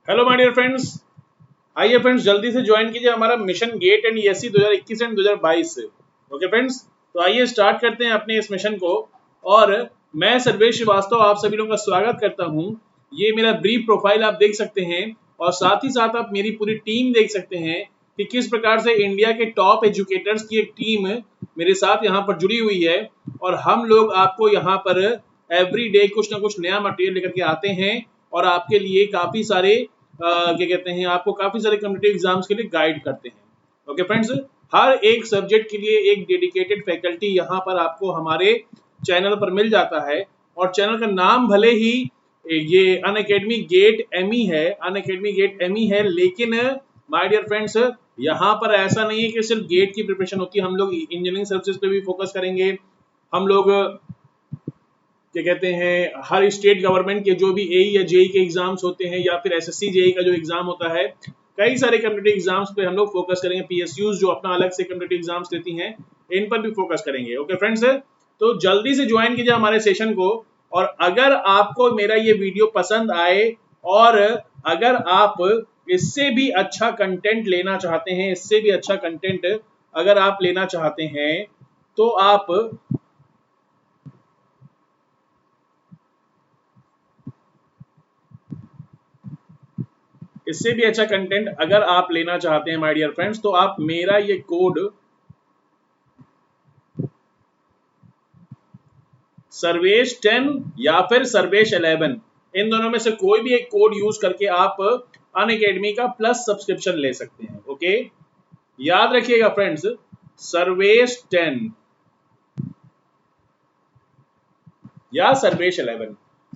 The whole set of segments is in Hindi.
हेलो माय डियर फ्रेंड्स, आइए फ्रेंड्स जल्दी से ज्वाइन कीजिए हमारा mission GATE and ESC 2021 and 2022 से। ओके फ्रेंड्स, तो आइए स्टार्ट करते हैं अपने इस मिशन को। और मैं सर्वेश श्रीवास्तव आप सभी लोगों का स्वागत करता हूं। ये मेरा ब्रीफ प्रोफाइल आप देख सकते हैं और साथ ही साथ आप मेरी पूरी टीम देख सकते हैं कि किस प्रकार से इंडिया के टॉप एजुकेटर्स की एक टीम मेरे साथ यहाँ पर जुड़ी हुई है। और हम लोग आपको यहाँ पर एवरी डे कुछ ना कुछ नया मटेरियल लेकर के आते हैं और आपके लिए काफ़ी सारे क्या कहते हैं, आपको काफी सारे कॉम्पिटिटिव एग्जाम्स के लिए गाइड करते हैं। ओके फ्रेंड्स, हर एक सब्जेक्ट के लिए एक डेडिकेटेड फैकल्टी यहाँ पर आपको हमारे चैनल पर मिल जाता है। और चैनल का नाम भले ही ये अनअकैडमी गेट एमई है, अनअकैडमी गेट एमई है, लेकिन माय डियर फ्रेंड्स यहाँ पर ऐसा नहीं है कि सिर्फ गेट की प्रिपरेशन होती है। हम लोग इंजीनियरिंग सर्विसेज पे भी फोकस करेंगे। हम लोग क्या कहते हैं, हर स्टेट गवर्नमेंट के जो भी एई या जेई के एग्जाम्स होते हैं या फिर एसएससी जेई का जो एग्जाम होता है, कई सारे कॉम्पिटिटिव एग्जाम्स पे हम लोग फोकस करेंगे। पीएसयूज जो अपना अलग से कॉम्पिटिटिव एग्जाम्स देती हैं, इन पर भी फोकस करेंगे। ओके फ्रेंड्स, तो जल्दी से ज्वाइन कीजिए हमारे सेशन को। और अगर आपको मेरा ये वीडियो पसंद आए और अगर आप इससे भी अच्छा कंटेंट लेना चाहते हैं, इससे भी अच्छा कंटेंट अगर आप लेना चाहते हैं, तो आप इससे भी अच्छा कंटेंट अगर आप लेना चाहते हैं माय डियर फ्रेंड्स, तो आप मेरा ये कोड सर्वेश 10 या फिर सर्वेश 11, इन दोनों में से कोई भी एक कोड यूज करके आप अनअकैडमी का प्लस सब्सक्रिप्शन ले सकते हैं। ओके, याद रखिएगा फ्रेंड्स, सर्वेश 10 या सर्वेश 11।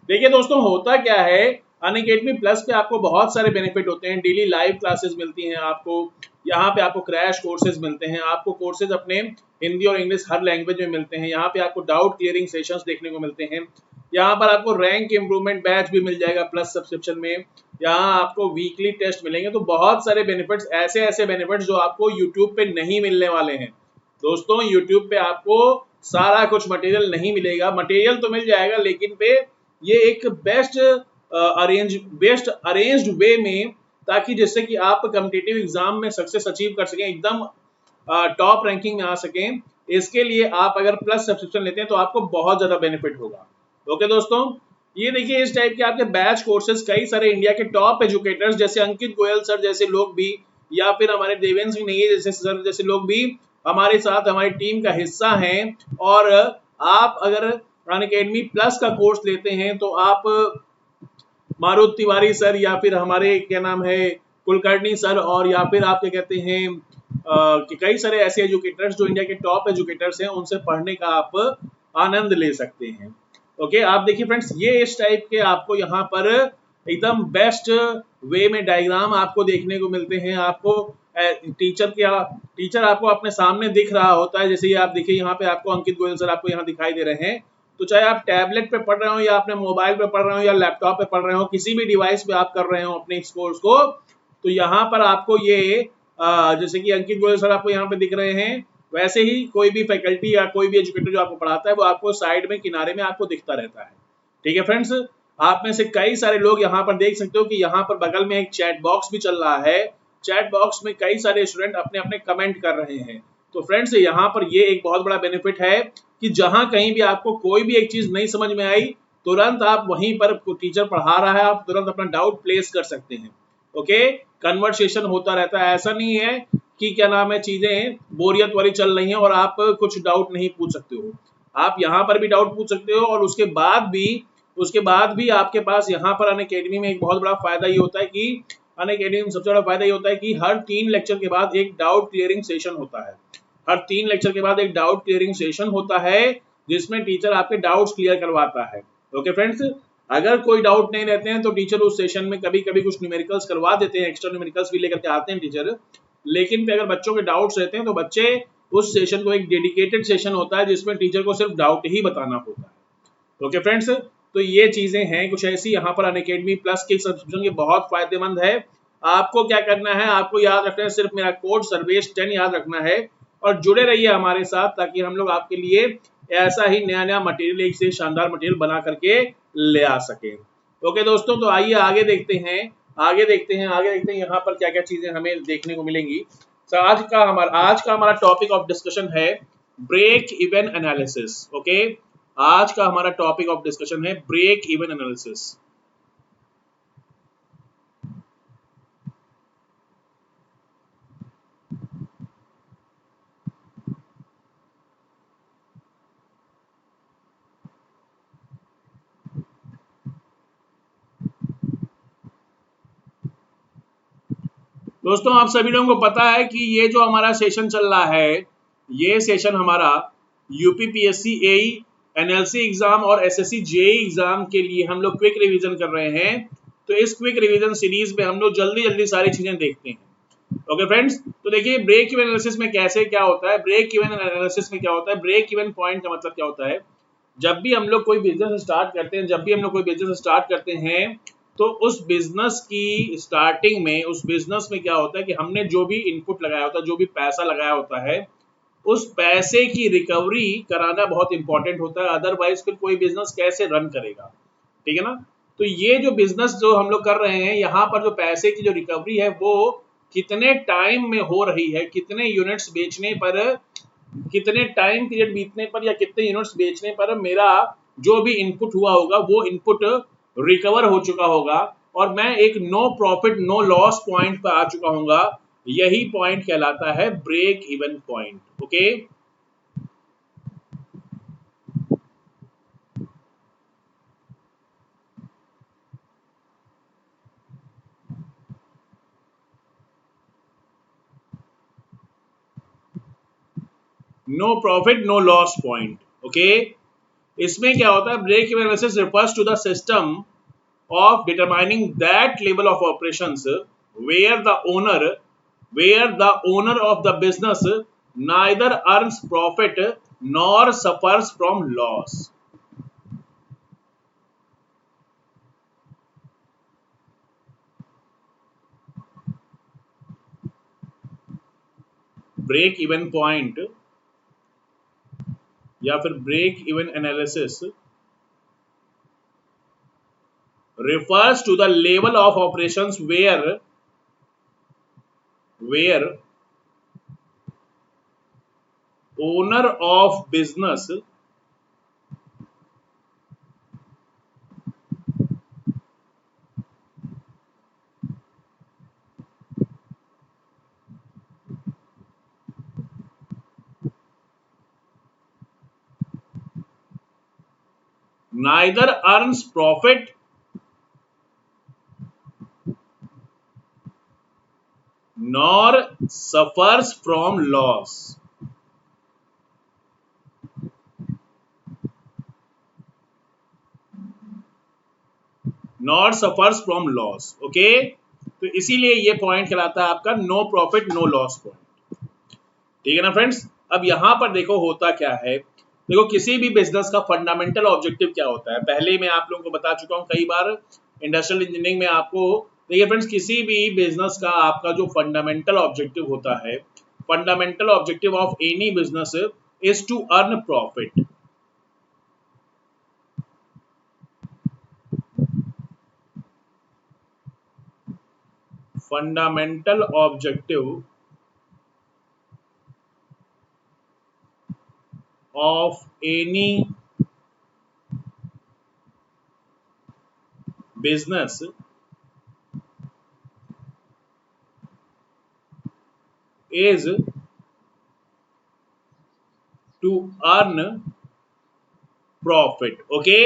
देखिए दोस्तों, होता क्या है, अनअकैडमी प्लस पे आपको बहुत सारे बेनिफिट होते हैं। डेली लाइव क्लासेस मिलती हैं आपको, यहाँ पे आपको क्रैश कोर्सेज मिलते हैं, आपको कोर्सेज अपने हिंदी और इंग्लिश हर लैंग्वेज में मिलते हैं। यहाँ पे आपको डाउट क्लियरिंग सेशंस देखने को मिलते हैं। यहाँ पर आपको रैंक इंप्रूवमेंट बैच भी मिल जाएगा प्लस सब्सक्रिप्शन में। यहाँ आपको वीकली टेस्ट मिलेंगे। तो बहुत सारे बेनिफिट्स, ऐसे ऐसे बेनिफिट्स जो आपको यूट्यूब पे नहीं मिलने वाले हैं। दोस्तों, यूट्यूब पे आपको सारा कुछ मटेरियल नहीं मिलेगा। मटेरियल तो मिल जाएगा, लेकिन पे ये एक बेस्ट अरेंज्ड वे में, ताकि जिससे कि आप कॉम्पिटिटिव एग्जाम में सक्सेस अचीव कर सकें, एकदम टॉप रैंकिंग में आ सकें। इसके लिए आप अगर प्लस सब्सक्रिप्शन लेते हैं तो आपको बहुत ज्यादा बेनिफिट होगा। ओके दोस्तों, ये देखिए इस टाइप के आपके बैच कोर्सेज कई सारे इंडिया के टॉप एजुकेटर्स जैसे अंकित गोयल सर जैसे लोग भी, या फिर हमारे देवेंद्र नहीं जैसे सर जैसे लोग भी हमारे साथ हमारी टीम का हिस्सा हैं। और आप अगर अनअकैडमी प्लस का कोर्स लेते हैं तो आप मारुति तिवारी सर या फिर हमारे क्या नाम है कुलकर्णी सर, और या फिर आप क्या कहते हैं कि कई सारे ऐसे एजुकेटर्स जो इंडिया के टॉप एजुकेटर्स हैं, उनसे पढ़ने का आप आनंद ले सकते हैं। ओके, आप देखिए फ्रेंड्स, ये इस टाइप के आपको यहाँ पर एकदम बेस्ट वे में डायग्राम आपको देखने को मिलते हैं। आपको टीचर आपको अपने सामने दिख रहा होता है। जैसे ये आप देखिए, यहाँ पे आपको अंकित गोयल सर आपको यहाँ दिखाई दे रहे हैं। तो चाहे आप टैबलेट पे पढ़ रहे हो या अपने मोबाइल पे पढ़ रहे हो या लैपटॉप पे पढ़ रहे हो, किसी भी डिवाइस पे आप कर रहे हो अपने इस कोर्स को, तो यहाँ पर आपको ये जैसे कि अंकित गोयल सर आपको यहाँ पे दिख रहे हैं, वैसे ही कोई भी फैकल्टी या कोई भी एजुकेटर जो आपको पढ़ाता है वो आपको साइड में किनारे में आपको दिखता रहता है। ठीक है फ्रेंड्स, आप में से कई सारे लोग यहाँ पर देख सकते हो कि यहाँ पर बगल में एक चैट बॉक्स भी चल रहा है। चैट बॉक्स में कई सारे स्टूडेंट अपने अपने कमेंट कर रहे हैं। तो फ्रेंड्स, यहाँ पर ये एक बहुत बड़ा बेनिफिट है कि जहां कहीं भी आपको कोई भी एक चीज नहीं समझ में आई, तुरंत आप वहीं पर टीचर पढ़ा रहा है, आप तुरंत अपना डाउट प्लेस कर सकते हैं। ओके, कन्वर्सेशन होता रहता है। ऐसा नहीं है कि क्या नाम है, चीजें बोरियत वाली चल रही हैं और आप कुछ डाउट नहीं पूछ सकते हो। आप यहाँ पर भी डाउट पूछ सकते हो। और उसके बाद भी आपके पास यहाँ पर अनअकैडमी में एक बहुत बड़ा फायदा ये होता है कि अनअकैडमी में सबसे बड़ा फायदा ये होता है कि हर 3 लेक्चर के बाद एक डाउट क्लियरिंग सेशन होता है। हर 3 लेक्चर के बाद एक डाउट क्लियरिंग सेशन होता है, जिसमें टीचर आपके डाउट्स क्लियर करवाता है। ओके फ्रेंड्स, अगर कोई डाउट नहीं रहते हैं तो टीचर उस सेशन में कभी कभी कुछ न्यूमेरिकल्स करवा देते हैं, एक्स्ट्रा न्यूमेरिकल्स भी लेकर के आते हैं टीचर। लेकिन अगर बच्चों के डाउट्स रहते हैं तो बच्चे उस सेशन को, एक डेडिकेटेड सेशन होता है जिसमें टीचर को सिर्फ डाउट ही बताना होता है। ओके फ्रेंड्स, तो ये चीजें हैं कुछ ऐसी। यहाँ पर अनअकैडमी प्लस के सब्सक्रिप्शन के बहुत फायदेमंद है। आपको क्या करना है, आपको याद रखना है, सिर्फ मेरा कोड सर्वेश 10 याद रखना है और जुड़े रहिए हमारे साथ, ताकि हम लोग आपके लिए ऐसा ही नया नया मटेरियल, एक से शानदार मटेरियल बना करके ले आ सके। ओके दोस्तों, तो आइए आगे देखते हैं आगे देखते हैं यहाँ पर क्या क्या चीजें हमें देखने को मिलेंगी। तो आज का हमारा टॉपिक ऑफ डिस्कशन है ब्रेक इवन एनालिसिस। ओके, आज का हमारा टॉपिक ऑफ डिस्कशन है ब्रेक इवन एनालिसिस। दोस्तों, आप सभी लोगों को पता है कि ये जो हमारा सेशन चल रहा है, ये सेशन हमारा यूपीपीएससी एई एनएलसी एग्जाम और एसएससी जेई एग्जाम के लिए हम लोग क्विक रिवीजन कर रहे हैं। तो इस क्विक रिवीजन सीरीज में हम लोग जल्दी जल्दी सारी चीजें देखते हैं। ओके फ्रेंड्स, तो देखिए ब्रेक इवन एनालिसिस में कैसे क्या होता है। ब्रेक इवन एनालिसिस में क्या होता है, ब्रेक इवन पॉइंट का मतलब क्या होता है। जब भी हम लोग कोई बिजनेस स्टार्ट करते हैं, तो उस बिजनेस की स्टार्टिंग में, उस बिजनेस में क्या होता है कि हमने जो भी इनपुट लगाया होता है, जो भी पैसा लगाया होता है, उस पैसे की रिकवरी कराना बहुत इंपॉर्टेंट होता है। अदरवाइज फिर कोई बिजनेस कैसे रन करेगा, ठीक है ना। तो ये जो बिजनेस जो हम लोग कर रहे हैं, यहाँ पर जो पैसे की जो रिकवरी है वो कितने टाइम में हो रही है, कितने यूनिट्स बेचने पर, कितने टाइम पीरियड बीतने पर या कितने यूनिट्स बेचने पर मेरा जो भी इनपुट हुआ होगा वो इनपुट रिकवर हो चुका होगा और मैं एक no profit no loss point पर आ चुका हूंगा। यही पॉइंट कहलाता है break even point. Okay, no profit no loss point. Okay, इसमें क्या होता है, break even analysis refers to the system of determining that level of operations where the owner of the business neither earns profit nor suffers from loss. Break even point या फिर break even analysis refers to the level of operations where owner of business neither earns profit nor suffers from loss. Not suffers from loss. Okay, तो इसीलिए ये पॉइंट कहलाता है आपका no profit no loss point. ठीक है ना फ्रेंड्स। अब यहां पर देखो होता क्या है, देखो किसी भी बिजनेस का फंडामेंटल ऑब्जेक्टिव क्या होता है, पहले मैं आप लोगों को बता चुका हूं कई बार इंडस्ट्रियल इंजीनियरिंग में आपको। देखिए फ्रेंड्स, किसी भी बिजनेस का आपका जो फंडामेंटल ऑब्जेक्टिव होता है, fundamental objective of any business is to earn profit. Fundamental objective of any business is to earn profit. Okay,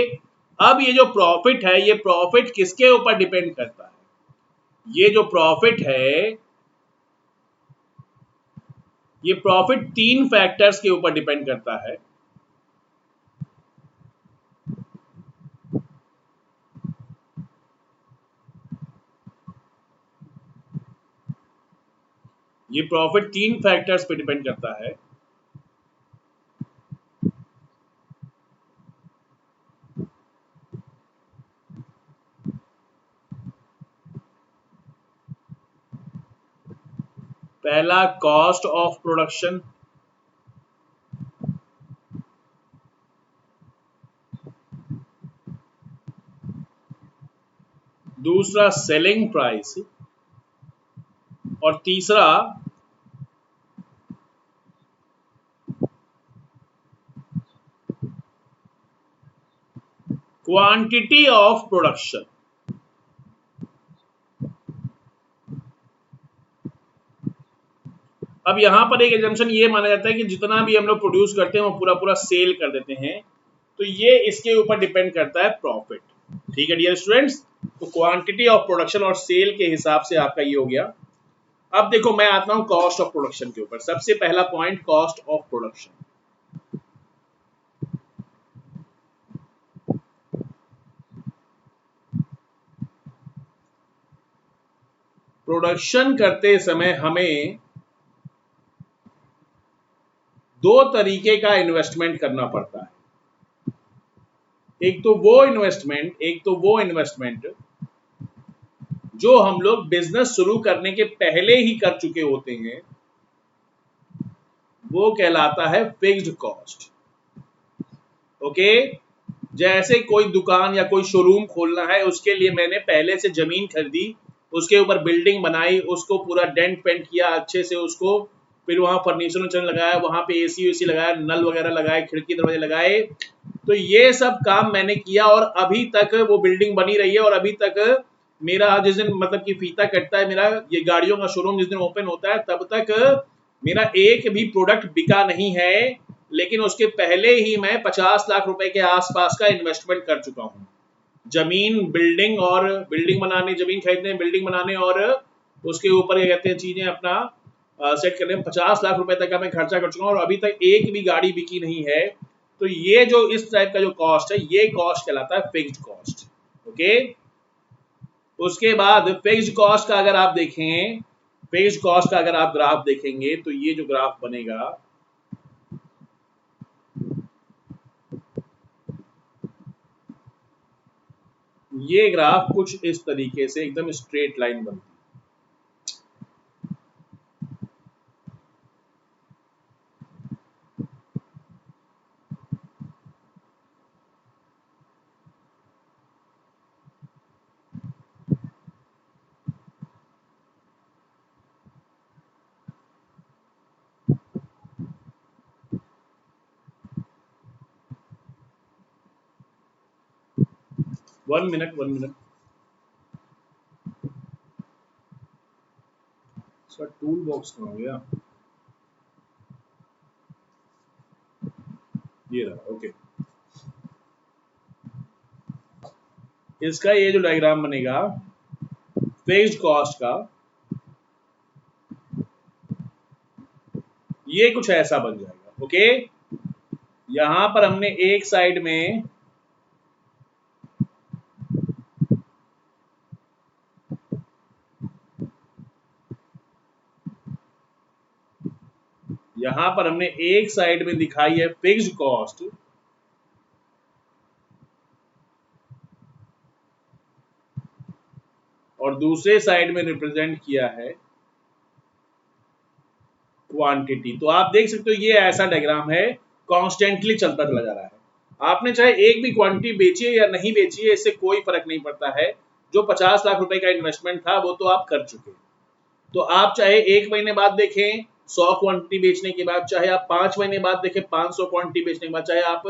अब ये जो प्रॉफिट है, ये प्रॉफिट किसके ऊपर डिपेंड करता है, ये जो प्रॉफिट है, ये प्रॉफिट तीन फैक्टर्स के ऊपर डिपेंड करता है। ये प्रॉफिट तीन फैक्टर्स पे डिपेंड करता है। पहला कॉस्ट ऑफ प्रोडक्शन, दूसरा सेलिंग प्राइस, और तीसरा क्वांटिटी ऑफ प्रोडक्शन। अब यहां पर एक एजम्पशन ये माना जाता है कि जितना भी हम लोग प्रोड्यूस करते हैं वो पूरा पूरा सेल कर देते हैं, तो ये इसके ऊपर डिपेंड करता है प्रॉफिट। ठीक है डियर स्टूडेंट्स, तो क्वांटिटी ऑफ प्रोडक्शन और सेल के हिसाब से आपका ये हो गया। अब देखो मैं आता हूं कॉस्ट ऑफ प्रोडक्शन के ऊपर। सबसे पहला point cost of production. Production करते समय हमें दो तरीके का इन्वेस्टमेंट करना पड़ता है। एक तो वो इन्वेस्टमेंट जो हम लोग बिजनेस शुरू करने के पहले ही कर चुके होते हैं, वो कहलाता है फिक्स्ड कॉस्ट। ओके, जैसे कोई दुकान या कोई शोरूम खोलना है, उसके लिए मैंने पहले से जमीन खरीदी, उसके ऊपर बिल्डिंग बनाई, उसको पूरा डेंट पेंट किया अच्छे से उसको, फिर वहां फर्नीचर वर्नीचर लगाया, वहां पे एसी वेसी लगाया, नल वगैरह लगाए, खिड़की दरवाजे लगाए, तो ये सब काम मैंने किया और अभी तक वो बिल्डिंग बनी रही है। और अभी तक मेरा जिस दिन मतलब कि फीता कटता है, मेरा ये गाड़ियों का शोरूम जिस दिन ओपन होता है, तब तक मेरा एक भी प्रोडक्ट बिका नहीं है, लेकिन उसके पहले ही मैं 50 लाख रुपए के आसपास का इन्वेस्टमेंट कर चुका हूं। जमीन बिल्डिंग और बिल्डिंग बनाने, जमीन खरीदने, बिल्डिंग बनाने और उसके ऊपर क्या कहते हैं चीजें अपना सेट करने में 50 लाख रुपए तक का मैं खर्चा कर चुका हूं और अभी तक एक भी गाड़ी बिकी नहीं है। तो ये जो इस टाइप का जो कॉस्ट है, ये कॉस्ट कहलाता है फिक्स्ड कॉस्ट। ओके, उसके बाद फिक्स्ड कॉस्ट का अगर आप देखें, फिक्स्ड कॉस्ट का अगर आप ग्राफ देखेंगे, तो ये जो ग्राफ बनेगा, ये ग्राफ कुछ इस तरीके से एकदम स्ट्रेट लाइन बनती है। 1 minute 1 minute sir, tool box कहाँ हो गया? ये रहा। ओके, इसका ये जो डायग्राम बनेगा फिक्स्ड कॉस्ट का, ये कुछ ऐसा बन जाएगा। ओके, यहां पर हमने एक साइड में एक साइड में दिखाई है फिक्स्ड कॉस्ट, और दूसरे साइड में रिप्रेजेंट किया है क्वांटिटी। तो आप देख सकते हो ये ऐसा डायग्राम है, कॉन्स्टेंटली चलता चला जा रहा है। आपने चाहे एक भी क्वांटिटी बेची है या नहीं बेची है, इससे कोई फर्क नहीं पड़ता है। जो 50 लाख रुपए का इन्वेस्टमेंट था वो तो आप कर चुके। तो आप चाहे 1 महीने बाद देखें 100 क्वांटिटी बेचने के बाद, चाहे आप 5 महीने बाद देखें 500 क्वांटिटी बेचने के बाद, चाहे आप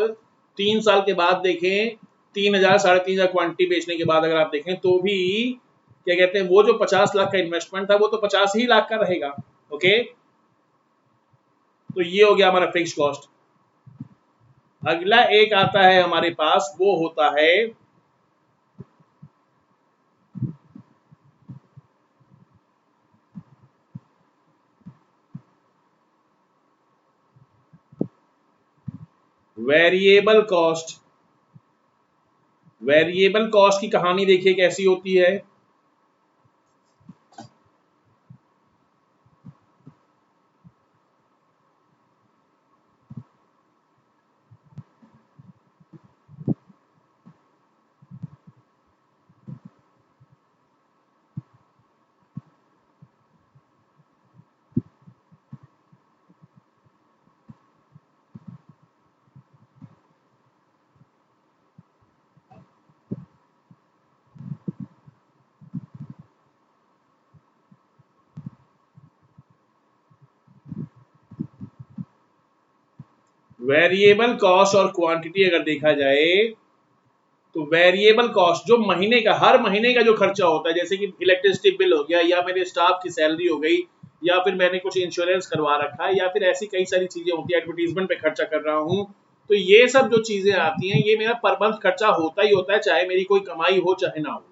3 साल के बाद देखें 3000 3,500 क्वांटिटी बेचने के बाद, अगर आप देखें तो भी क्या कहते हैं, वो जो 50 लाख का इन्वेस्टमेंट था वो तो 50 ही लाख का रहेगा। ओके, तो ये हो गया हमारा फिक्स कॉस्ट। अगला एक आता है हमारे पास, वो होता है वेरिएबल कॉस्ट। वेरिएबल कॉस्ट की कहानी देखिए कैसी होती है। वेरिएबल कॉस्ट और क्वांटिटी अगर देखा जाए तो वेरिएबल कॉस्ट जो महीने का, हर महीने का जो खर्चा होता है, जैसे कि इलेक्ट्रिसिटी बिल हो गया, या मेरे स्टाफ की सैलरी हो गई, या फिर मैंने कुछ इंश्योरेंस करवा रखा है, या फिर ऐसी कई सारी चीजें होती है, एडवर्टीजमेंट पे खर्चा कर रहा हूँ, तो ये सब जो चीजें आती हैं ये मेरा पर मंथ खर्चा होता ही होता है, चाहे मेरी कोई कमाई हो चाहे ना हो।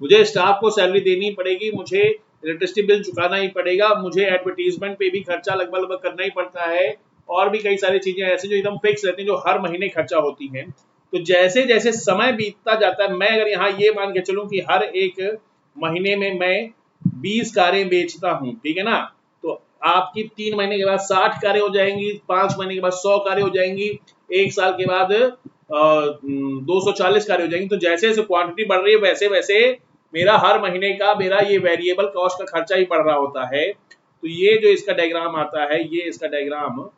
मुझे स्टाफ को सैलरी देनी पड़ेगी, मुझे इलेक्ट्रिसिटी बिल चुकाना ही पड़ेगा, मुझे एडवर्टीजमेंट पे भी खर्चा लगभग लगभग करना ही पड़ता है, और भी कई सारी चीजें ऐसी जो एकदम फिक्स रहती हैं, जो हर महीने खर्चा होती हैं। तो जैसे जैसे समय बीतता जाता है, मैं अगर यहाँ ये मान के चलूं कि हर एक महीने में मैं 20 कारें बेचता हूँ, ठीक है ना, तो आपकी 3 महीने के बाद 60 कारें हो जाएंगी, 5 महीने के बाद 100 कारें हो जाएंगी, एक साल के बाद 240 कारें हो जाएंगी। तो जैसे जैसे क्वांटिटी बढ़ रही है वैसे वैसे मेरा हर महीने का मेरा ये वेरिएबल कॉस्ट का खर्चा ही बढ़ रहा होता है। तो ये जो इसका डायग्राम आता है, ये इसका डायग्राम,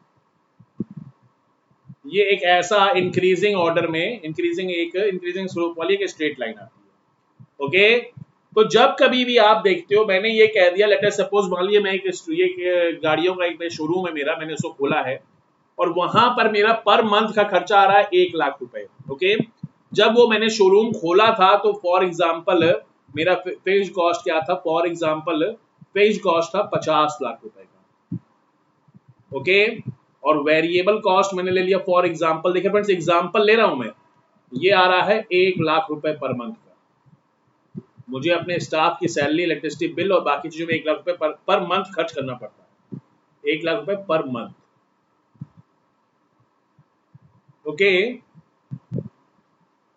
ये एक ऐसा इंक्रीजिंग ऑर्डर में इंक्रीजिंग स्लोप वाली एक स्ट्रेट लाइन आती है। ओके, तो जब कभी भी आप देखते हो, मैंने ये कह दिया, लेट अस सपोज मान लिया मैं ये गाड़ियों का एक शोरूम है मेरा, मैंने उसको खोला है और वहां पर मेरा पर मंथ का खर्चा आ रहा है 1 लाख रुपए। ओके, जब वो मैंने शोरूम खोला था तो फॉर एग्जाम्पल मेरा फिक्स्ड कॉस्ट क्या था, फॉर एग्जाम्पल फिक्स्ड कॉस्ट था 50 लाख रुपए का। ओके, और वेरिएबल कॉस्ट मैंने ले लिया फॉर एग्जाम्पल, देखिए फ्रेंड्स एग्जाम्पल ले रहा हूं मैं, ये आ रहा है 1 लाख रुपए पर मंथ का। मुझे अपने स्टाफ की सैलरी, इलेक्ट्रिसिटी बिल और बाकी चीजों में 1 लाख रुपए पर मंथ खर्च करना पड़ता है, 1 लाख रुपए पर मंथ। ओके,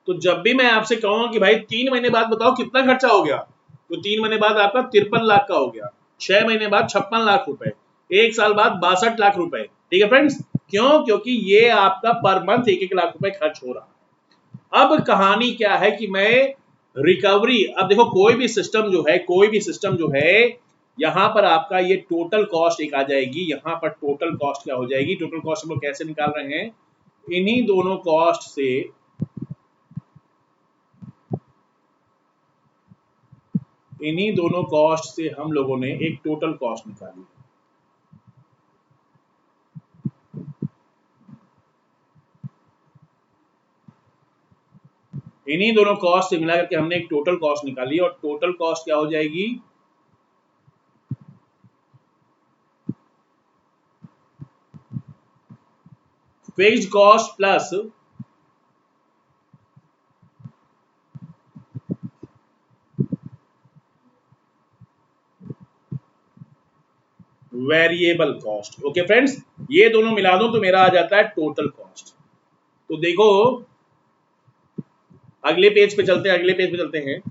तो जब भी मैं आपसे कहूंगा कि भाई 3 महीने बाद बताओ कितना खर्चा हो गया, तो 3 महीने बाद आपका 53 लाख का हो गया, 6 महीने बाद 56 लाख रुपए, एक साल बाद 62 लाख रुपए। ठीक है फ्रेंड्स, क्यों? क्योंकि ये आपका पर मंथ 1-1 लाख रुपए खर्च हो रहा है। अब कहानी क्या है कि मैं रिकवरी, अब देखो कोई भी सिस्टम जो है, यहां पर आपका ये टोटल कॉस्ट एक आ जाएगी, यहां पर टोटल कॉस्ट क्या हो जाएगी, टोटल कॉस्ट हम लोग कैसे निकाल रहे हैं, इन्हीं दोनों कॉस्ट से, इन्हीं दोनों कॉस्ट से हम लोगों ने एक टोटल कॉस्ट निकाली। इन्हीं दोनों कॉस्ट से मिला करके हमने एक टोटल कॉस्ट निकाली, और टोटल कॉस्ट क्या हो जाएगी, fixed cost plus variable cost. Okay friends, ये दोनों मिला दो तो मेरा आ जाता है टोटल कॉस्ट। तो देखो अगले पेज पे चलते हैं, अगले पेज पे चलते हैं।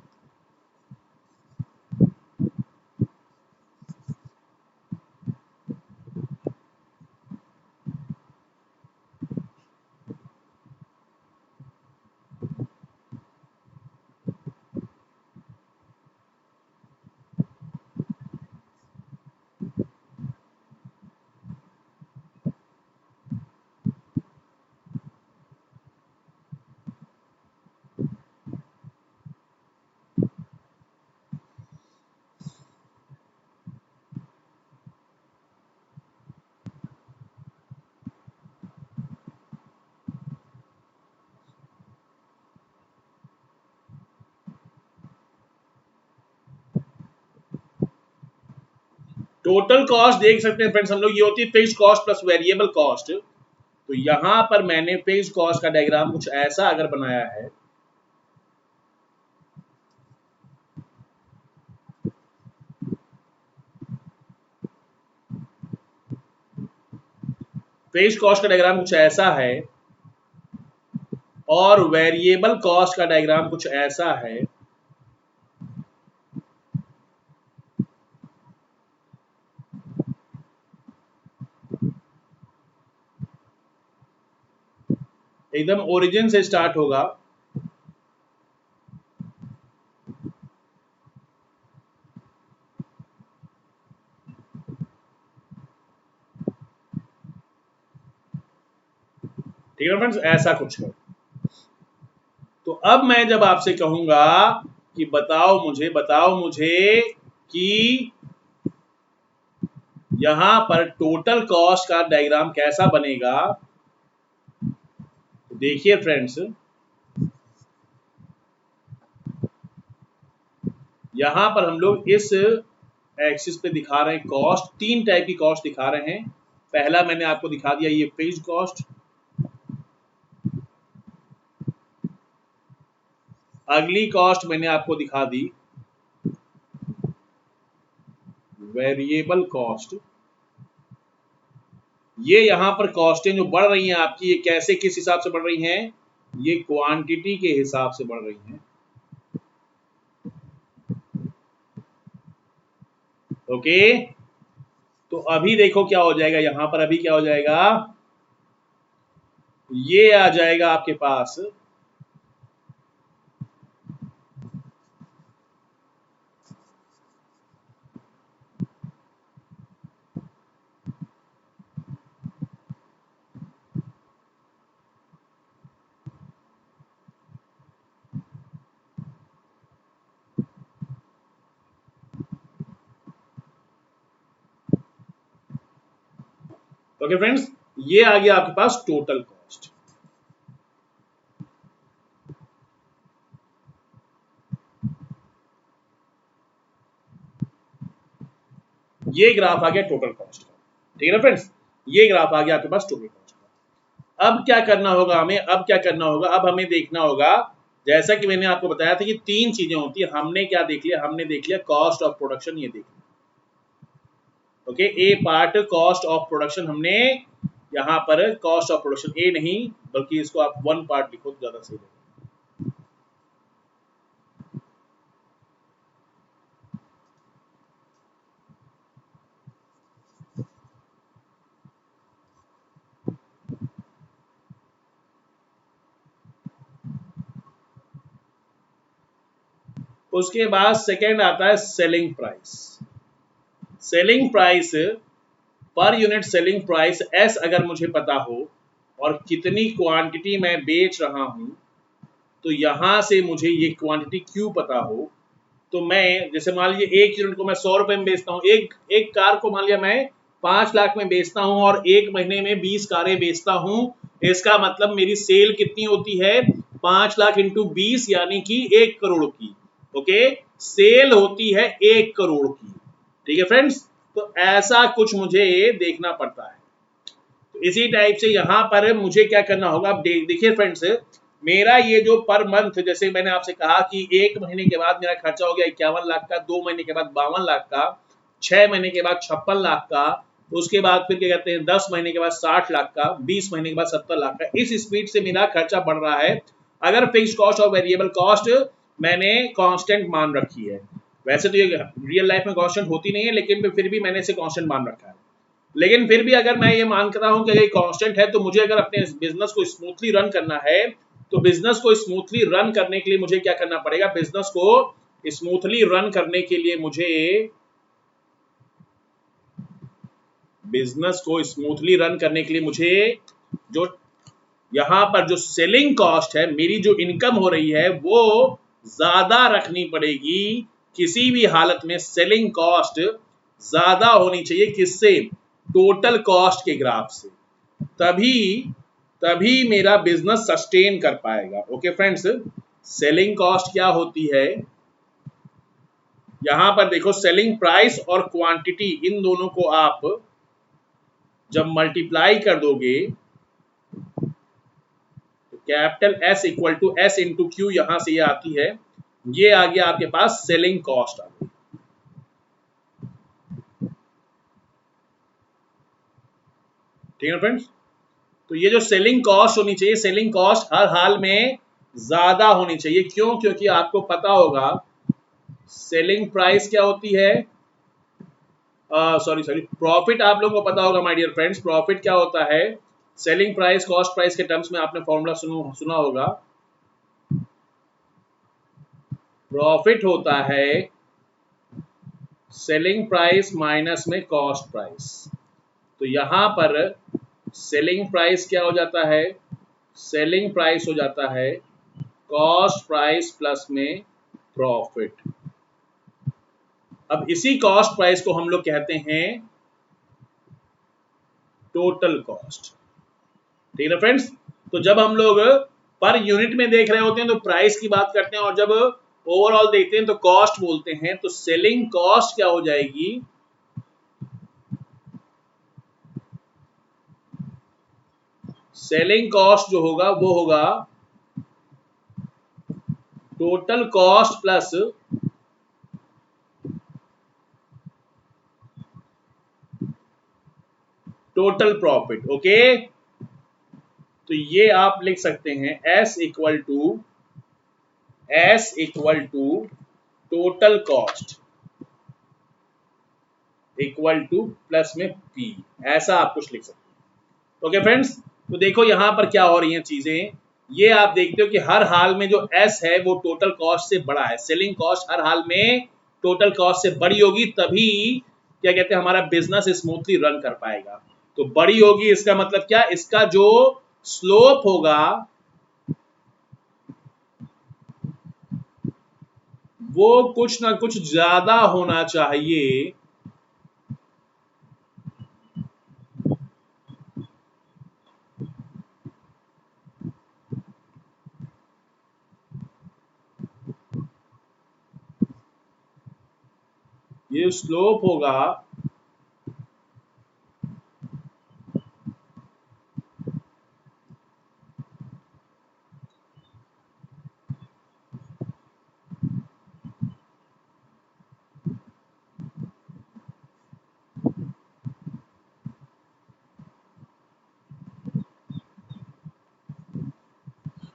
टोटल कॉस्ट देख सकते हैं फ्रेंड्स हम लोग, ये होती है fixed cost plus variable cost. तो यहां पर मैंने फिक्स्ड कॉस्ट का डायग्राम कुछ ऐसा अगर बनाया है, फिक्स्ड कॉस्ट का डायग्राम कुछ ऐसा है, और वेरिएबल कॉस्ट का डायग्राम कुछ ऐसा है, एकदम ओरिजिन से स्टार्ट होगा, ठीक है फ्रेंड्स, ऐसा कुछ है। तो अब मैं जब आपसे कहूंगा कि बताओ मुझे कि यहां पर टोटल कॉस्ट का डायग्राम कैसा बनेगा, देखिए फ्रेंड्स, यहां पर हम लोग इस एक्सिस पे दिखा रहे हैं कॉस्ट, तीन टाइप की कॉस्ट दिखा रहे हैं। पहला मैंने आपको दिखा दिया ये फिक्स्ड कॉस्ट, अगली कॉस्ट मैंने आपको दिखा दी वेरिएबल कॉस्ट। ये यहां पर कॉस्टें जो बढ़ रही हैं आपकी, ये कैसे किस हिसाब से बढ़ रही हैं, ये क्वांटिटी के हिसाब से बढ़ रही हैं। ओके, तो अभी देखो क्या हो जाएगा, यहां पर अभी क्या हो जाएगा, ये आ जाएगा आपके पास ओके फ्रेंड्स, ये आ गया आपके पास टोटल कॉस्ट। ये ग्राफ आ गया टोटल कॉस्ट का, ठीक है ना फ्रेंड्स, ये ग्राफ आ गया आपके पास टोटल कॉस्ट का। अब क्या करना होगा हमें, अब क्या करना होगा, अब हमें देखना होगा, जैसा कि मैंने आपको बताया था कि तीन चीजें होती है, हमने क्या देख लिया, हमने देख लिया कॉस्ट ऑफ प्रोडक्शन, ये देख लिया। Okay, A part cost of production, हमने यहाँ पर कॉस्ट ऑफ प्रोडक्शन ए नहीं, बल्कि इसको आप वन पार्ट लिखो तो ज्यादा सही रहेगा। उसके बाद सेकेंड आता है selling price. Selling price per unit selling price S अगर मुझे पता हो और कितनी क्वांटिटी मैं बेच रहा हूं, तो यहां से मुझे ये क्वांटिटी क्यू पता हो, तो मैं जैसे मान लीजिए एक यूनिट को मैं 100 रुपए में बेचता हूँ, एक एक कार को मान लिया मैं 5 लाख में बेचता हूँ और एक महीने में 20 कारें बेचता हूँ, इसका मतलब मेरी सेल कितनी होती है, 5 लाख इंटू 20 यानी कि 1 करोड़ की। ओके, सेल होती है 1 करोड़ की, ठीक है फ्रेंड्स, तो ऐसा कुछ मुझे देखना पड़ता है। तो इसी टाइप से यहां पर मुझे क्या करना होगा, अब देखिए फ्रेंड्स, मेरा ये जो पर मंथ, जैसे मैंने आपसे कहा कि एक महीने के बाद मेरा खर्चा हो गया 51 लाख का, 2 महीने के बाद 52 लाख का, 6 महीने के बाद 56 लाख का, उसके बाद फिर क्या कहते हैं 10 महीने के बाद 60 लाख का, 20 महीने के बाद 70 लाख का, इस स्पीड से मेरा खर्चा बढ़ रहा है। अगर फिक्स कॉस्ट और वेरिएबल कॉस्ट मैंने कांस्टेंट मान रखी है, वैसे तो ये रियल लाइफ में कांस्टेंट होती नहीं है, लेकिन फिर भी मैंने इसे कांस्टेंट मान रखा है। लेकिन फिर भी अगर मैं ये मान कर रहा हूं कि ये कांस्टेंट है, तो मुझे अगर अपने बिजनेस को स्मूथली रन करना है, तो बिजनेस को स्मूथली रन करने के लिए मुझे क्या करना पड़ेगा, बिजनेस को स्मूथली रन करने के लिए मुझे बिजनेस को स्मूथली रन करने के लिए मुझे जो यहां पर जो सेलिंग कॉस्ट है, मेरी जो इनकम हो रही है, वो ज्यादा रखनी पड़ेगी। किसी भी हालत में सेलिंग कॉस्ट ज्यादा होनी चाहिए, किससे, टोटल कॉस्ट के ग्राफ से, तभी तभी मेरा बिजनेस सस्टेन कर पाएगा। ओके फ्रेंड्स, सेलिंग कॉस्ट क्या होती है, यहां पर देखो सेलिंग प्राइस और क्वांटिटी, इन दोनों को आप जब मल्टीप्लाई कर दोगे, तो capital S equal to S into Q, यहां से ये आती है, ये आ गया आपके पास सेलिंग कॉस्ट आ गई। ठीक है फ्रेंड्स, तो ये जो सेलिंग कॉस्ट होनी चाहिए, सेलिंग कॉस्ट हर हाल में ज्यादा होनी चाहिए। क्यों, क्योंकि आपको पता होगा सेलिंग प्राइस क्या होती है, सॉरी प्रॉफिट आप लोगों को पता होगा माय डियर फ्रेंड्स, प्रॉफिट क्या होता है, सेलिंग प्राइस कॉस्ट प्राइस के टर्म्स में आपने फॉर्मूला सुना होगा, प्रॉफिट होता है सेलिंग प्राइस माइनस में कॉस्ट प्राइस। तो यहां पर सेलिंग प्राइस क्या हो जाता है, सेलिंग प्राइस हो जाता है कॉस्ट प्राइस प्लस में प्रॉफिट। अब इसी कॉस्ट प्राइस को हम लोग कहते हैं टोटल कॉस्ट, ठीक है फ्रेंड्स। तो जब हम लोग पर यूनिट में देख रहे होते हैं तो प्राइस की बात करते हैं, और जब ओवरऑल देखते हैं तो कॉस्ट बोलते हैं। तो सेलिंग कॉस्ट क्या हो जाएगी, सेलिंग कॉस्ट जो होगा वो होगा total cost plus total profit. Okay, तो ये आप लिख सकते हैं S equal to total cost equal to plus में पी, ऐसा आप कुछ लिख सकते हैं। ओके फ्रेंड्स, तो देखो यहां पर क्या हो रही हैं चीजें, ये आप देखते हो कि हर हाल में जो एस है वो टोटल कॉस्ट से बड़ा है। सेलिंग कॉस्ट हर हाल में टोटल कॉस्ट से बड़ी होगी, तभी क्या कहते हैं हमारा बिजनेस स्मूथली रन कर पाएगा। तो बड़ी होगी इसका मतलब क्या, इसका जो स्लोप होगा वो कुछ ना कुछ ज्यादा होना चाहिए, ये स्लोप होगा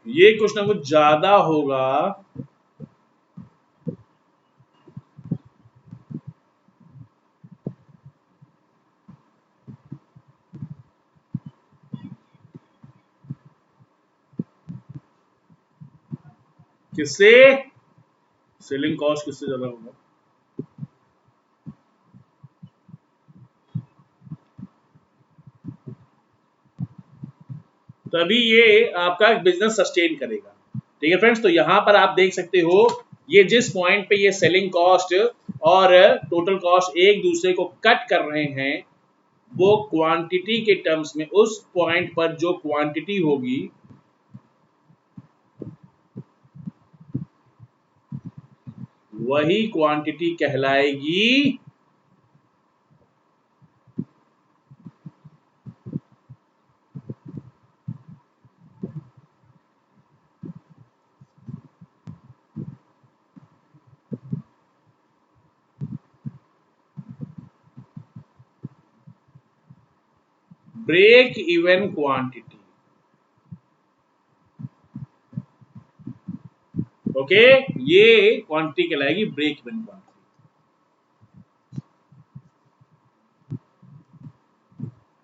ये कुछ ना कुछ ज्यादा होगा किससे, सेलिंग कॉस्ट किससे ज्यादा होगा, तभी ये आपका बिजनेस सस्टेन करेगा। ठीक है फ्रेंड्स, तो यहां पर आप देख सकते हो ये जिस पॉइंट पे ये सेलिंग कॉस्ट और टोटल कॉस्ट एक दूसरे को कट कर रहे हैं, वो क्वांटिटी के टर्म्स में उस पॉइंट पर जो क्वांटिटी होगी वही क्वांटिटी कहलाएगी ब्रेक इवन क्वांटिटी। ओके, ये क्वांटिटी कहलाएगी ब्रेक इवन क्वांटिटी।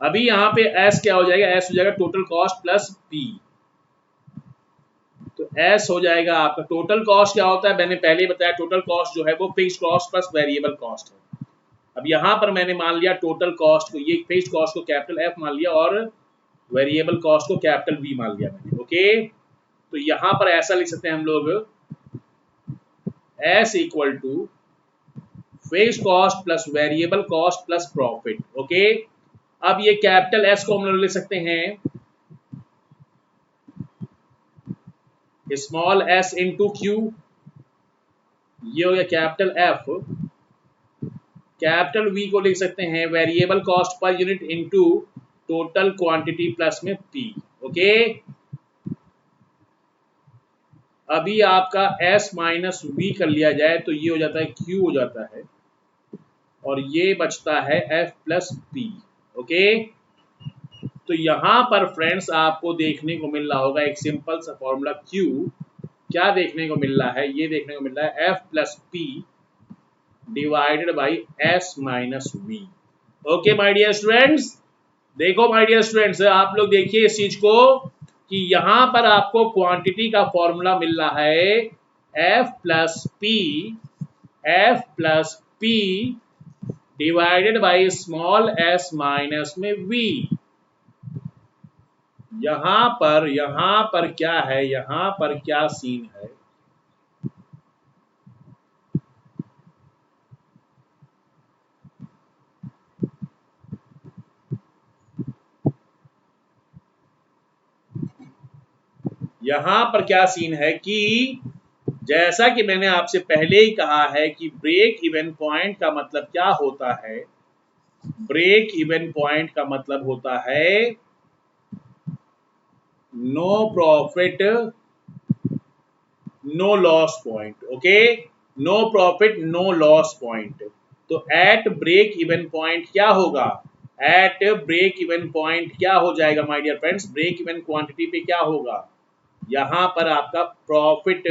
अभी यहां पे एस क्या हो जाएगा, एस हो जाएगा टोटल कॉस्ट प्लस पी। तो एस हो जाएगा आपका टोटल कॉस्ट क्या होता है, मैंने पहले ही बताया टोटल कॉस्ट जो है वो fixed cost plus variable cost है। अब यहां पर मैंने मान लिया टोटल कॉस्ट को, ये फिक्स्ड कॉस्ट को कैपिटल एफ मान लिया और वेरिएबल कॉस्ट को कैपिटल वी मान लिया मैंने। ओके, तो यहां पर ऐसा लिख सकते हैं हम लोग S equal to fixed cost plus variable cost plus profit. Okay, अब ये कैपिटल एस को हम लोग लिख सकते हैं स्मॉल एस इंटू क्यू, ये हो गया कैपिटल एफ। कैपिटल वी को लिख सकते हैं variable cost per unit into total quantity plus में पी। ओके, अभी आपका एस माइनस वी कर लिया जाए तो ये हो जाता है क्यू हो जाता है, और ये बचता है एफ प्लस पी। ओके, तो यहां पर फ्रेंड्स आपको देखने को मिल रहा होगा एक सिंपल सा फॉर्मूला क्यू, क्या देखने को मिल रहा है, ये देखने को मिल रहा है F plus P divided by S minus V. Okay my dear students, देखो माय डियर स्टूडेंट्स, आप लोग देखिए इस चीज को कि यहां पर आपको क्वांटिटी का फॉर्मूला मिल रहा है F plus P divided by small S minus में वी। यहां पर क्या है, यहां पर क्या सीन है, यहां पर क्या सीन है कि जैसा कि मैंने आपसे पहले ही कहा है कि ब्रेक इवन पॉइंट का मतलब क्या होता है। ब्रेक इवन पॉइंट का मतलब होता है no profit no loss point. Okay, no profit no loss point. तो एट ब्रेक इवन पॉइंट क्या होगा, एट ब्रेक इवन पॉइंट क्या हो जाएगा my dear friends, break even quantity पे क्या होगा, यहां पर आपका प्रॉफिट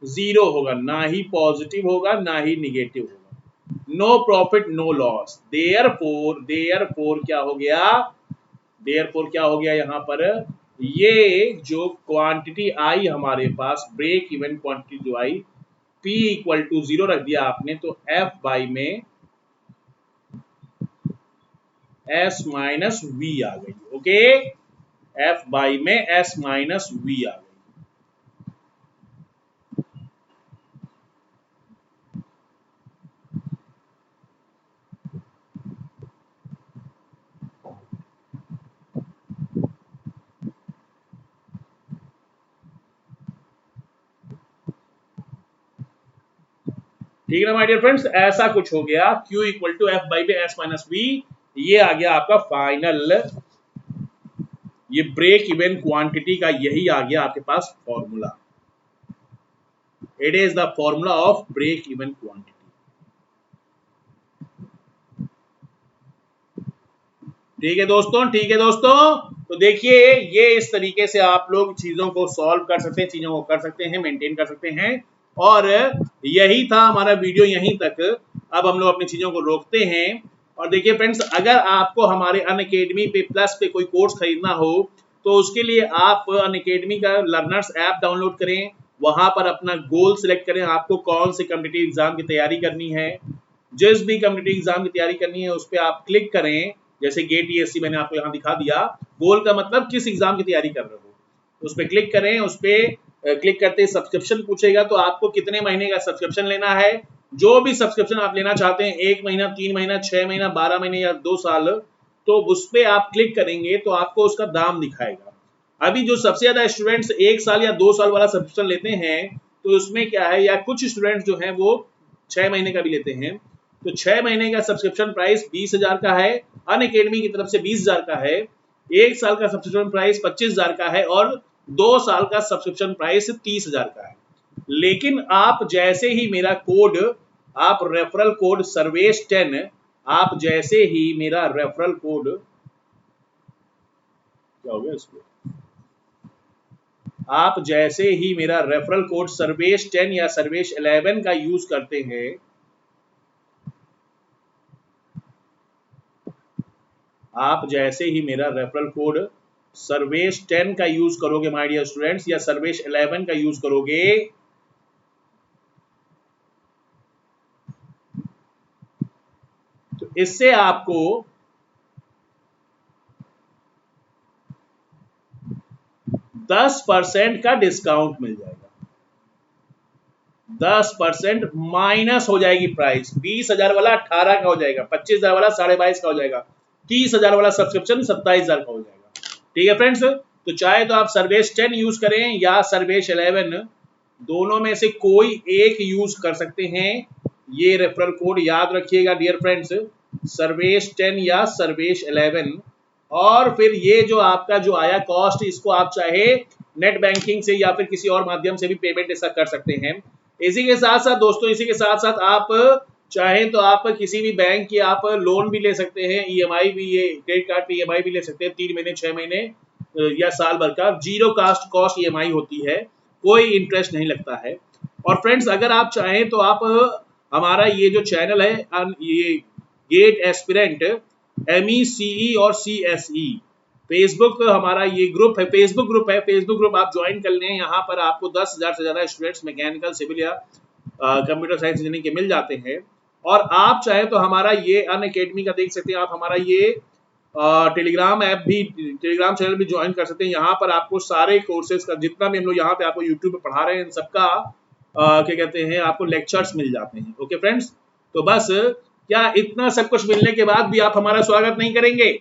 जीरो होगा, ना ही पॉजिटिव होगा ना ही निगेटिव होगा। No profit no loss, therefore क्या हो गया, देयरफॉर क्या हो गया यहां पर, ये जो क्वांटिटी आई हमारे पास ब्रेक इवन क्वांटिटी जो आई P इक्वल टू जीरो रख दिया आपने, तो F बाई में S माइनस वी आ गई। ओके, F बाई में S माइनस वी आ गई। ठीक है ना माय डियर फ्रेंड्स, ऐसा कुछ हो गया। Q equal to F by में S माइनस वी, ये आ गया आपका फाइनल, ये ब्रेक इवन क्वांटिटी का यही आ गया आपके पास formula. It is the formula of break even quantity. ठीक है दोस्तों, ठीक है दोस्तों। तो देखिए ये इस तरीके से आप लोग चीजों को सॉल्व कर सकते हैं, चीजों को कर सकते हैं, मेंटेन कर सकते हैं। और यही था हमारा वीडियो यहीं तक। अब हम लोग अपनी चीजों को रोकते हैं। और देखिए फ्रेंड्स, अगर आपको हमारे अनअकैडमी पे प्लस पे कोई कोर्स खरीदना हो तो उसके लिए आप अनअकैडमी का लर्नर्स ऐप डाउनलोड करें, वहां पर अपना गोल सिलेक्ट करें, आपको कौन से कॉम्पिटिटिव एग्जाम की तैयारी करनी है। जिस भी कॉम्पिटिटिव एग्जाम की तैयारी करनी है उस पर आप क्लिक करें। जैसे गेट टीएससी मैंने आपको यहाँ दिखा दिया, गोल का मतलब किस एग्जाम की तैयारी कर रहे हो, उस पर क्लिक करें। उस पर क्लिक करते ही सब्सक्रिप्शन पूछेगा, तो आपको कितने महीने का सब्सक्रिप्शन लेना है। जो भी सब्सक्रिप्शन आप लेना चाहते हैं, 1 महीना, 3 महीना, 6 महीना, 12 महीने या 2 साल, तो उस पर आप क्लिक करेंगे तो आपको उसका दाम दिखाएगा। अभी जो सबसे ज्यादा स्टूडेंट्स 1 साल या 2 साल वाला सब्सक्रिप्शन लेते हैं, तो उसमें क्या है, या कुछ स्टूडेंट्स जो हैं वो 6 महीने का भी लेते हैं, तो 6 महीने का सब्सक्रिप्शन प्राइस 20,000 का है, अनअकैडमी की तरफ से 20,000 का है। 1 साल का सब्सक्रिप्शन प्राइस 25,000 का है और 2 साल का सब्सक्रिप्शन प्राइस 30,000 का है। लेकिन आप जैसे ही मेरा कोड, आप रेफरल कोड सर्वेश 10, आप जैसे ही मेरा रेफरल कोड, क्या हो गया इसको, आप जैसे ही मेरा रेफरल कोड सर्वेश 10 या सर्वेश 11 का यूज करते हैं, आप जैसे ही मेरा रेफरल कोड सर्वेश 10 का यूज करोगे माय डियर स्टूडेंट्स, या सर्वेश 11 का यूज करोगे, तो इससे आपको 10% का डिस्काउंट मिल जाएगा। 10% माइनस हो जाएगी प्राइस। 20,000 वाला 18 का हो जाएगा, 25,000 वाला 22.5 का हो जाएगा, 30,000 वाला सब्सक्रिप्शन 27,000 का हो जाएगा। ठीक है फ्रेंड्स, तो चाहे तो आप सर्वेश 10 यूज करें या सर्वेश 11, दोनों में से कोई एक यूज कर सकते हैं। ये रेफरल कोड याद रखिएगा डियर फ्रेंड्स, सर्वेश 10 या सर्वेश 11। और फिर ये जो आपका जो आया कॉस्ट, इसको आप चाहे नेट बैंकिंग से या फिर किसी और माध्यम से भी पेमेंट ऐसा कर सकते हैं। इसी के साथ साथ दोस्तों, इसी के साथ साथ आप चाहें तो आप किसी भी बैंक की आप लोन भी ले सकते हैं, ईएमआई भी, ये क्रेडिट कार्ड पे ईएमआई भी ले सकते हैं, 3 महीने, 6 महीने या साल भर का। जीरो कॉस्ट ईएमआई होती है, कोई इंटरेस्ट नहीं लगता है। और फ्रेंड्स, अगर आप चाहें तो आप हमारा ये जो चैनल है, ये गेट एस्पिरेंट MECE और CSE, फेसबुक हमारा ये ग्रुप है, फेसबुक ग्रुप आप ज्वाइन कर लें। यहाँ पर आपको 10,000 से ज्यादा स्टूडेंट्स मैकेनिकल, सिविल या कंप्यूटर साइंस इंजीनियरिंग के मिल जाते हैं। और आप चाहे तो हमारा ये अनअकैडमी का देख सकते हैं, आप हमारा ये टेलीग्राम ऐप भी, टेलीग्राम चैनल भी ज्वाइन कर सकते हैं। यहाँ पर आपको सारे कोर्सेज का, जितना भी हम लोग यहाँ पे आपको यूट्यूब पे पढ़ा रहे हैं, इन सबका क्या कहते हैं, आपको लेक्चर्स मिल जाते हैं। ओके फ्रेंड्स, तो बस क्या इतना सब कुछ मिलने के बाद भी आप हमारा स्वागत नहीं करेंगे?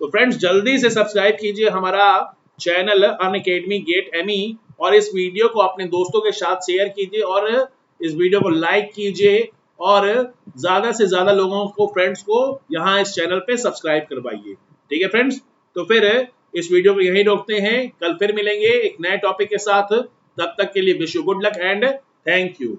तो फ्रेंड्स, जल्दी से सब्सक्राइब कीजिए हमारा चैनल अनअकैडमी गेट ME, और इस वीडियो को अपने दोस्तों के साथ शेयर कीजिए और इस वीडियो को लाइक कीजिए और ज्यादा से ज्यादा लोगों को, फ्रेंड्स को यहाँ इस चैनल पे सब्सक्राइब करवाइए। ठीक है फ्रेंड्स, तो फिर इस वीडियो को यहीं रोकते हैं, कल फिर मिलेंगे एक नए टॉपिक के साथ। तब तक के लिए wish you good luck and thank you.